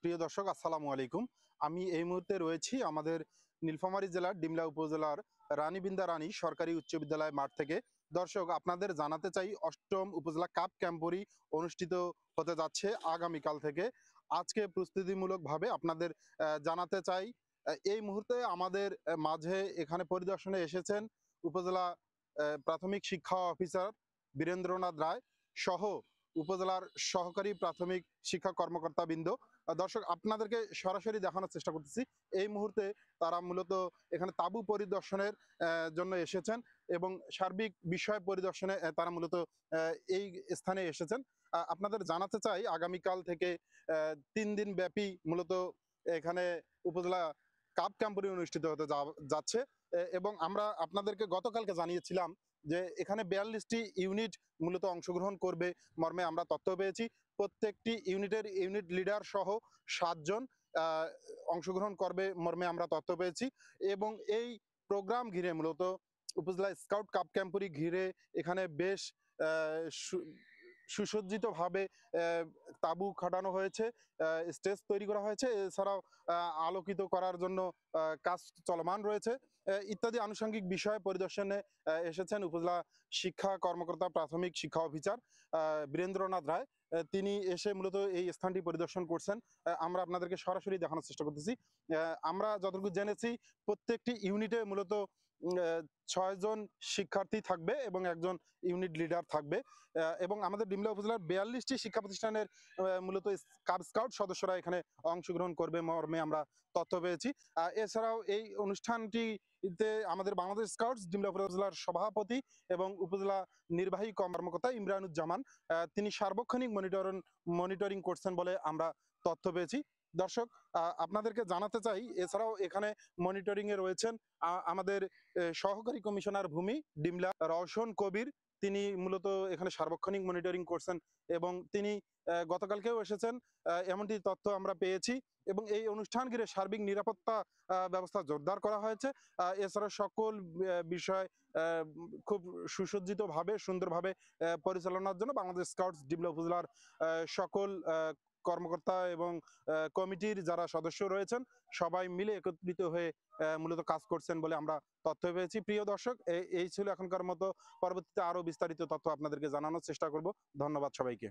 প্রিয় দর্শক, আসসালামু আলাইকুম। আমি এই মুহূর্তে রয়েছি আমাদের নীলফামারী জেলার ডিমলা উপজেলার রানীবিন্দা রানী সরকারি উচ্চ বিদ্যালয় মাঠ থেকে। দর্শক, আপনাদের জানাতে চাই, অষ্টম উপজেলা কাপ ক্যাম্পরি অনুষ্ঠিত হতে যাচ্ছে আগামীকাল থেকে। আজকে প্রস্তুতিমূলকভাবে আপনাদের জানাতে চাই, এই মুহূর্তে আমাদের মাঝে এখানে পরিদর্শনে এসেছেন উপজেলা প্রাথমিক শিক্ষা অফিসার বীরেন্দ্রনাথ রায় সহ উপজেলার সহকারী প্রাথমিক শিক্ষা কর্মকর্তাবৃন্দ। দর্শক, আপনাদেরকে সরাসরি দেখানোর চেষ্টা করতেছি। এই মুহূর্তে তারা মূলত এখানে তাঁবু পরিদর্শনের জন্য এসেছেন এবং সার্বিক বিষয় পরিদর্শনে তারা মূলত এই স্থানে এসেছেন। আপনাদের জানাতে চাই, আগামীকাল থেকে 3 দিন ব্যাপী মূলত এখানে উপজেলা কাপ ক্যাম্পরি অনুষ্ঠিত হতে যাচ্ছে। এবং আমরা আপনাদেরকে গতকালকে জানিয়েছিলাম যে এখানে 42টি ইউনিট মূলত অংশগ্রহণ করবে মর্মে আমরা তথ্য পেয়েছি। প্রত্যেকটি ইউনিটের ইউনিট লিডার সহ 7 জন অংশগ্রহণ করবে মর্মে আমরা তথ্য পেয়েছি। এবং এই প্রোগ্রাম ঘিরে মূলত উপজেলা স্কাউট কাপ ক্যাম্পরি ঘিরে এখানে বেশ সুসজ্জিতভাবে তাঁবু খাটানো হয়েছে, স্টেজ তৈরি করা হয়েছে, এছাড়াও আলোকিত করার জন্য কাজ চলমান রয়েছে ইত্যাদি আনুষঙ্গিক বিষয় পরিদর্শনে এসেছেন উপজেলা শিক্ষা কর্মকর্তা প্রাথমিক শিক্ষা অফিসার বীরেন্দ্রনাথ রায়। তিনি এসে মূলত এই স্থানটি পরিদর্শন করছেন। আমরা আপনাদেরকে সরাসরি দেখানোর চেষ্টা করতেছি। আমরা যতটুকু জেনেছি, প্রত্যেকটি ইউনিটে মূলত 6 জন শিক্ষার্থী থাকবে এবং একজন ইউনিট লিডার থাকবে। এবং আমাদের ডিমলা উপজেলার 42টি শিক্ষা প্রতিষ্ঠানের মূলত কাব স্কাউট সদস্যরা এখানে অংশগ্রহণ করবে মর্মে আমরা তথ্য পেয়েছি। এছাড়াও এই অনুষ্ঠানটিতে আমাদের বাংলাদেশ স্কাউটস ডিমলা উপজেলার সভাপতি এবং উপজেলা নির্বাহী কর্মকর্তা ইমরানুজ্জামান তিনি সার্বক্ষণিক মনিটরিং করছেন বলে আমরা তথ্য পেয়েছি। দর্শক, আপনাদেরকে জানাতে চাই, এছাড়াও এখানে মনিটরিং এ রয়েছেন আমাদের সহকারী কমিশনার ভূমি ডিমলা রওশন কবির। তিনি মূলত এখানে সার্বক্ষণিক মনিটরিং করছেন এবং তিনি গতকালকেও এসেছেন, এমনটি তথ্য আমরা পেয়েছি। এবং এই অনুষ্ঠান ঘিরে সার্বিক নিরাপত্তা ব্যবস্থা জোরদার করা হয়েছে। এছাড়া সকল বিষয় খুব সুসজ্জিতভাবে সুন্দরভাবে পরিচালনার জন্য বাংলাদেশ স্কাউটস ডিমলা উপজেলার সকল কর্মকর্তা এবং কমিটির যারা সদস্য রয়েছেন সবাই মিলে একত্রিত হয়ে মূলত কাজ করছেন বলে আমরা তথ্য পেয়েছি। প্রিয় দর্শক, এই ছিল এখনকার মতো। পরবর্তীতে আরো বিস্তারিত তথ্য আপনাদেরকে জানানোর চেষ্টা করব। ধন্যবাদ সবাইকে।